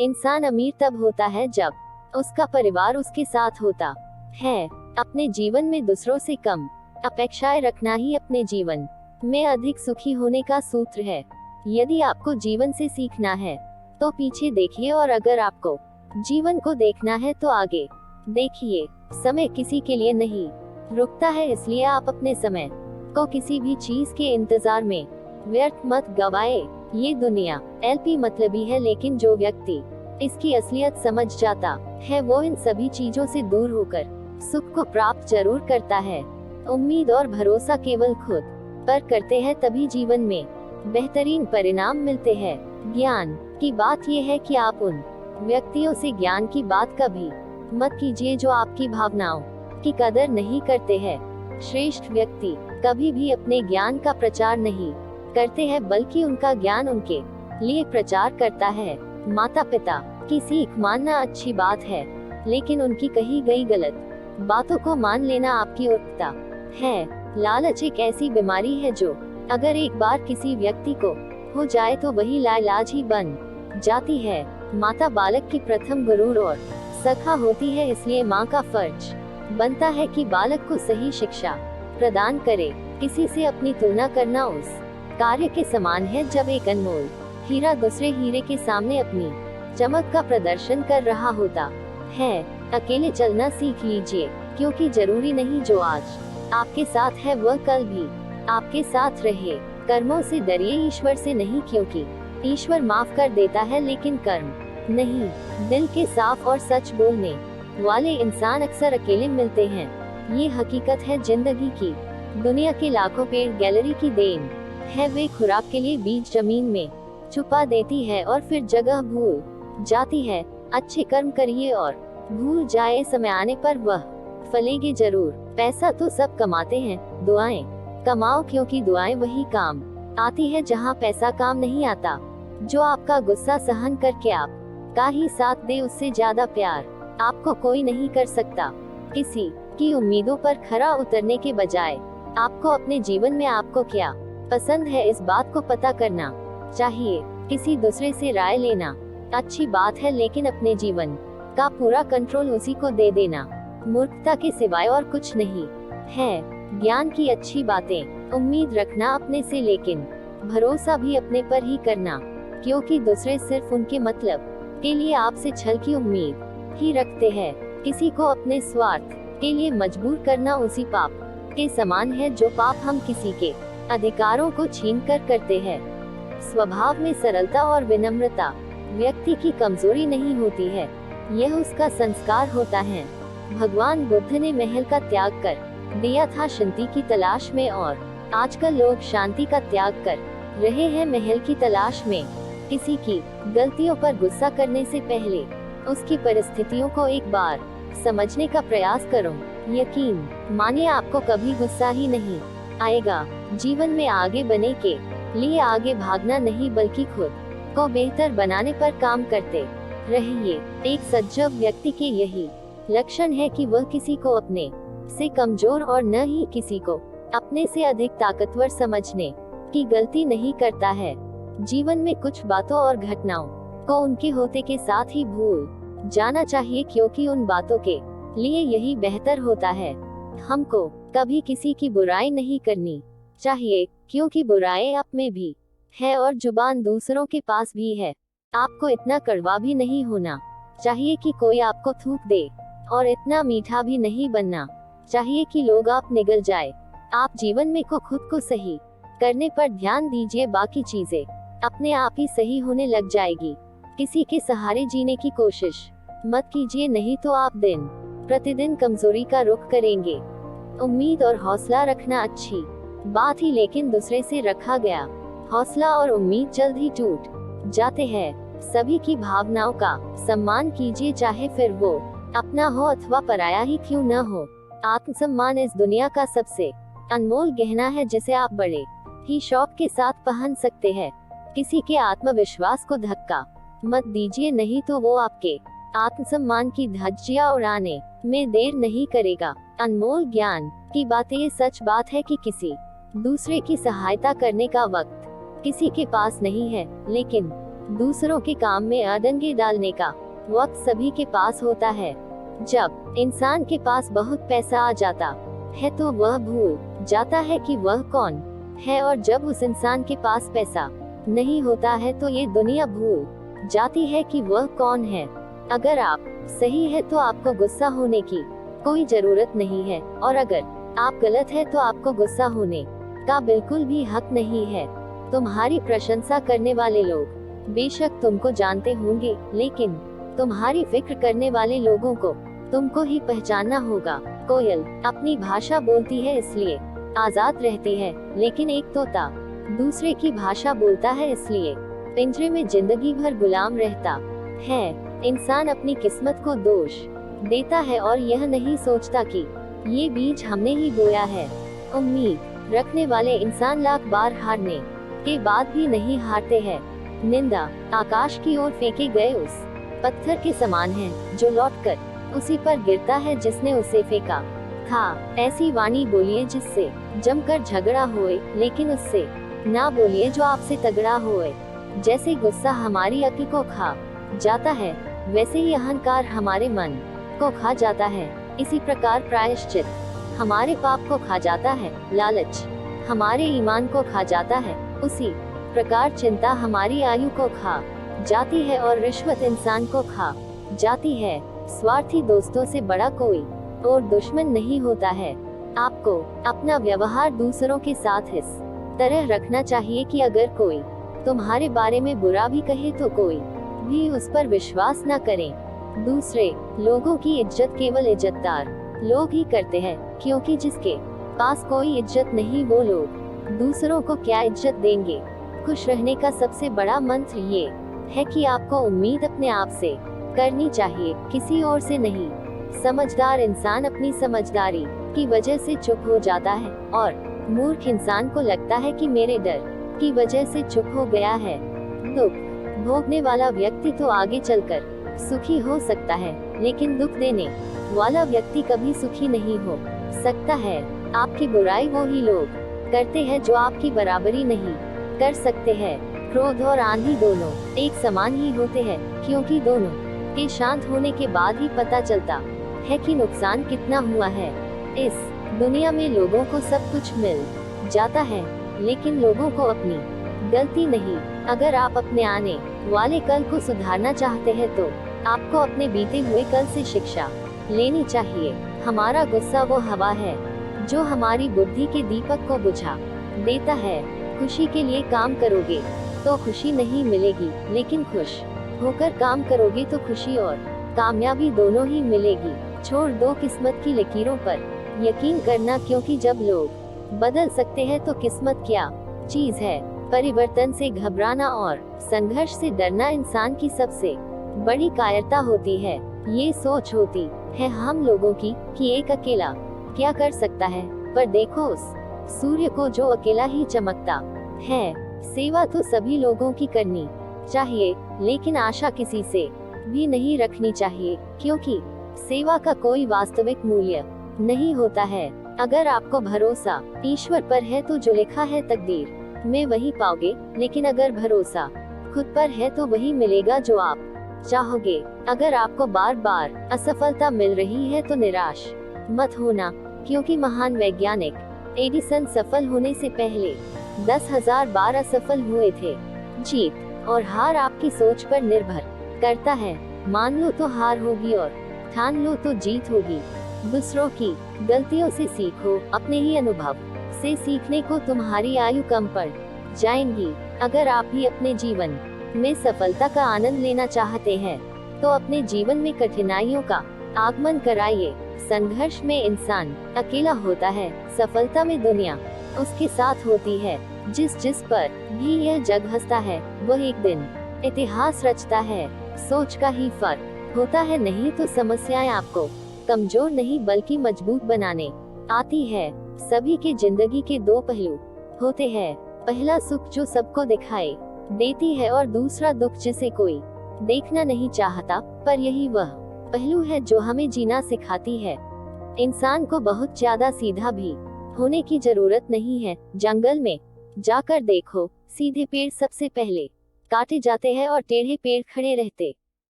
इंसान अमीर तब होता है जब उसका परिवार उसके साथ होता है। अपने जीवन में दूसरों से कम अपेक्षाएं रखना ही अपने जीवन में अधिक सुखी होने का सूत्र है। यदि आपको जीवन से सीखना है तो पीछे देखिए, और अगर आपको जीवन को देखना है तो आगे देखिए। समय किसी के लिए नहीं रुकता है, इसलिए आप अपने समय को किसी भी चीज के इंतजार में व्यर्थ मत गवाए। ये दुनिया एलपी मतलबी है, लेकिन जो व्यक्ति इसकी असलियत समझ जाता है वो इन सभी चीजों से दूर होकर सुख को प्राप्त जरूर करता है। उम्मीद और भरोसा केवल खुद पर करते हैं तभी जीवन में बेहतरीन परिणाम मिलते हैं। ज्ञान की बात यह है कि आप उन व्यक्तियों से ज्ञान की बात कभी मत कीजिए जो आपकी भावनाओं की कदर नहीं करते हैं। श्रेष्ठ व्यक्ति कभी भी अपने ज्ञान का प्रचार नहीं करते हैं, बल्कि उनका ज्ञान उनके लिए प्रचार करता है। माता पिता की सीख मानना अच्छी बात है, लेकिन उनकी कही गई गलत बातों को मान लेना आपकी मूर्खता है। लालच एक ऐसी बीमारी है जो अगर एक बार किसी व्यक्ति को हो जाए तो वही लाइलाज ही बन जाती है। माता बालक की प्रथम गुरु और सखा होती है, इसलिए माँ का फर्ज बनता है कि बालक को सही शिक्षा प्रदान करे। किसी से अपनी तुलना करना उस कार्य के समान है जब एक अनमोल हीरा दूसरे हीरे के सामने अपनी चमक का प्रदर्शन कर रहा होता है। अकेले चलना सीख लीजिए, क्योंकि जरूरी नहीं जो आज आपके साथ है वह कल भी आपके साथ रहे। कर्मों से डरिए, ईश्वर से नहीं, क्योंकि ईश्वर माफ कर देता है लेकिन कर्म नहीं। दिल के साफ और सच बोलने वाले इंसान अक्सर अकेले मिलते हैं। ये हकीकत है जिंदगी की। दुनिया के लाखों पेड़ गैलरी की देन है, वे खुराक के लिए बीज जमीन में छुपा देती है और फिर जगह भूल जाती है। अच्छे कर्म करिए और भूल जाए, समय आने पर वह फलेंगे जरूर। पैसा तो सब कमाते हैं, दुआएं कमाओ, क्योंकि दुआएं वही काम आती है जहां पैसा काम नहीं आता। जो आपका गुस्सा सहन करके आप का ही साथ दे, उससे ज्यादा प्यार आपको कोई नहीं कर सकता। किसी की उम्मीदों पर खरा उतरने के बजाय आपको अपने जीवन में आपको क्या पसंद है इस बात को पता करना चाहिए। किसी दूसरे से राय लेना अच्छी बात है, लेकिन अपने जीवन का पूरा कंट्रोल उसी को दे देना मूर्खता के सिवाय और कुछ नहीं है। ज्ञान की अच्छी बातें उम्मीद रखना अपने से, लेकिन भरोसा भी अपने पर ही करना, क्योंकि दूसरे सिर्फ उनके मतलब के लिए आपसे छल की उम्मीद ही रखते हैं। किसी को अपने स्वार्थ के लिए मजबूर करना उसी पाप के समान है जो पाप हम किसी के अधिकारों को छीनकर करते हैं। स्वभाव में सरलता और विनम्रता व्यक्ति की कमजोरी नहीं होती है, यह उसका संस्कार होता है। भगवान बुद्ध ने महल का त्याग कर दिया था शांति की तलाश में, और आजकल लोग शांति का त्याग कर रहे हैं महल की तलाश में। किसी की गलतियों पर गुस्सा करने से पहले उसकी परिस्थितियों को एक बार समझने का प्रयास करो। यकीन मानिए आपको कभी गुस्सा ही नहीं आएगा। जीवन में आगे बढ़ने के लिए आगे भागना नहीं, बल्कि खुद को बेहतर बनाने पर काम करते रहिए। एक सज्जन व्यक्ति के यही लक्षण है कि वह किसी को अपने से कमजोर और न ही किसी को अपने से अधिक ताकतवर समझने की गलती नहीं करता है। जीवन में कुछ बातों और घटनाओं को उनके होते के साथ ही भूल जाना चाहिए, क्योंकि उन बातों के लिए यही बेहतर होता है। हमको कभी किसी की बुराई नहीं करनी चाहिए, क्योंकि बुराई आप में भी है और जुबान दूसरों के पास भी है। आपको इतना कड़वा भी नहीं होना चाहिए कि कोई आपको थूक दे, और इतना मीठा भी नहीं बनना चाहिए कि लोग आप निगल जाए। आप जीवन में को खुद को सही करने पर ध्यान दीजिए, बाकी चीजें अपने आप ही सही होने लग जाएगी। किसी के सहारे जीने की कोशिश मत कीजिए, नहीं तो आप दिन प्रतिदिन कमजोरी का रुख करेंगे। उम्मीद और हौसला रखना अच्छी बात ही, लेकिन दूसरे से रखा गया हौसला और उम्मीद जल्द ही टूट जाते हैं। सभी की भावनाओं का सम्मान कीजिए, चाहे फिर वो अपना हो अथवा पराया ही क्यों न हो। आत्मसम्मान इस दुनिया का सबसे अनमोल गहना है, जिसे आप बड़े ही शौक के साथ पहन सकते हैं। किसी के आत्मविश्वास को धक्का मत दीजिए, नहीं तो वो आपके आत्मसम्मान की धज्जियां उड़ाने में देर नहीं करेगा। अनमोल ज्ञान की बातें, ये सच बात है कि किसी दूसरे की सहायता करने का वक्त किसी के पास नहीं है, लेकिन दूसरों के काम में अड़ंगे डालने का वक्त सभी के पास होता है। जब इंसान के पास बहुत पैसा आ जाता है तो वह भूल जाता है कि वह कौन है, और जब उस इंसान के पास पैसा नहीं होता है तो ये दुनिया भूल जाती है कि वह कौन है। अगर आप सही है तो आपको गुस्सा होने की कोई जरूरत नहीं है, और अगर आप गलत है तो आपको गुस्सा होने का बिल्कुल भी हक नहीं है। तुम्हारी प्रशंसा करने वाले लोग बेशक तुमको जानते होंगे, लेकिन तुम्हारी फिक्र करने वाले लोगों को तुमको ही पहचानना होगा। कोयल अपनी भाषा बोलती है इसलिए आजाद रहती है, लेकिन एक तोता दूसरे की भाषा बोलता है इसलिए पिंजरे में जिंदगी भर गुलाम रहता है। इंसान अपनी किस्मत को दोष देता है और यह नहीं सोचता कि ये बीज हमने ही बोया है। उम्मीद रखने वाले इंसान लाख बार हारने के बाद भी नहीं हारते हैं। निंदा आकाश की ओर फेंके गए उस पत्थर के समान है जो लौटकर उसी पर गिरता है जिसने उसे फेंका था। ऐसी वाणी बोलिए जिससे जमकर झगड़ा होए, लेकिन उससे ना बोलिए जो आपसे तगड़ा होए। जैसे गुस्सा हमारी अक्ल को खा जाता है, वैसे ही अहंकार हमारे मन को खा जाता है। इसी प्रकार प्रायश्चित हमारे पाप को खा जाता है, लालच हमारे ईमान को खा जाता है, उसी प्रकार चिंता हमारी आयु को खा जाती है और रिश्वत इंसान को खा जाती है। स्वार्थी दोस्तों से बड़ा कोई और दुश्मन नहीं होता है। आपको अपना व्यवहार दूसरों के साथ इस तरह रखना चाहिए कि अगर कोई तुम्हारे बारे में बुरा भी कहे तो कोई भी उस पर विश्वास न करें। दूसरे लोगों की इज्जत केवल इज्जतदार लोग ही करते हैं, क्योंकि जिसके पास कोई इज्जत नहीं वो लोग दूसरों को क्या इज्जत देंगे। खुश रहने का सबसे बड़ा मंत्र ये है कि आपको उम्मीद अपने आप से करनी चाहिए, किसी और से नहीं। समझदार इंसान अपनी समझदारी की वजह से चुप हो जाता है, और मूर्ख इंसान को लगता है कि मेरे डर की वजह से चुप हो गया है। दुख भोगने वाला व्यक्ति तो आगे चलकर सुखी हो सकता है, लेकिन दुख देने वाला व्यक्ति कभी सुखी नहीं हो सकता है। आपकी बुराई वो ही लोग करते हैं जो आपकी बराबरी नहीं कर सकते हैं। क्रोध और आंधी दोनों एक समान ही होते हैं, क्योंकि दोनों के शांत होने के बाद ही पता चलता है कि नुकसान कितना हुआ है। इस दुनिया में लोगों को सब कुछ मिल जाता है, लेकिन लोगों को अपनी गलती नहीं। अगर आप अपने आने वाले कल को सुधारना चाहते हैं तो आपको अपने बीते हुए कल से शिक्षा लेनी चाहिए। हमारा गुस्सा वो हवा है जो हमारी बुद्धि के दीपक को बुझा देता है। खुशी के लिए काम करोगे तो खुशी नहीं मिलेगी, लेकिन खुश होकर काम करोगे तो खुशी और कामयाबी दोनों ही मिलेगी। छोड़ दो किस्मत की लकीरों पर यकीन करना, क्योंकि जब लोग बदल सकते हैं तो किस्मत क्या चीज है। परिवर्तन से घबराना और संघर्ष से डरना इंसान की सबसे बड़ी कायरता होती है। ये सोच होती है हम लोगों की कि एक अकेला क्या कर सकता है, पर देखो उस सूर्य को जो अकेला ही चमकता है। सेवा तो सभी लोगों की करनी चाहिए, लेकिन आशा किसी से भी नहीं रखनी चाहिए, क्योंकि सेवा का कोई वास्तविक मूल्य नहीं होता है। अगर आपको भरोसा ईश्वर पर है तो जो लिखा है तकदीर में वही पाओगे, लेकिन अगर भरोसा खुद पर है तो वही मिलेगा जो आप चाहोगे। अगर आपको बार बार असफलता मिल रही है तो निराश मत होना, क्योंकि महान वैज्ञानिक एडिसन सफल होने से पहले 10,000 बार असफल हुए थे। जीत और हार आपकी सोच पर निर्भर करता है। मान लो तो हार होगी और ठान लो तो जीत होगी। दूसरों की गलतियों से सीखो, अपने ही अनुभव से सीखने को तुम्हारी आयु कम पड़ जाएंगी। अगर आप भी अपने जीवन में सफलता का आनंद लेना चाहते हैं तो अपने जीवन में कठिनाइयों का आगमन कराइए। संघर्ष में इंसान अकेला होता है, सफलता में दुनिया उसके साथ होती है। जिस पर भी यह जग हंसता है वह एक दिन इतिहास रचता है। सोच का ही फर्क होता है, नहीं तो समस्याएं आपको कमजोर नहीं बल्कि मजबूत बनाने आती है। सभी के जिंदगी के दो पहलू होते हैं। पहला सुख जो सबको दिखाई देती है और दूसरा दुख जिसे कोई देखना नहीं चाहता, पर यही वह पहलू है जो हमें जीना सिखाती है। इंसान को बहुत ज्यादा सीधा भी होने की जरूरत नहीं है। जंगल में जाकर देखो, सीधे पेड़ सबसे पहले काटे जाते हैं और टेढ़े पेड़ खड़े रहते।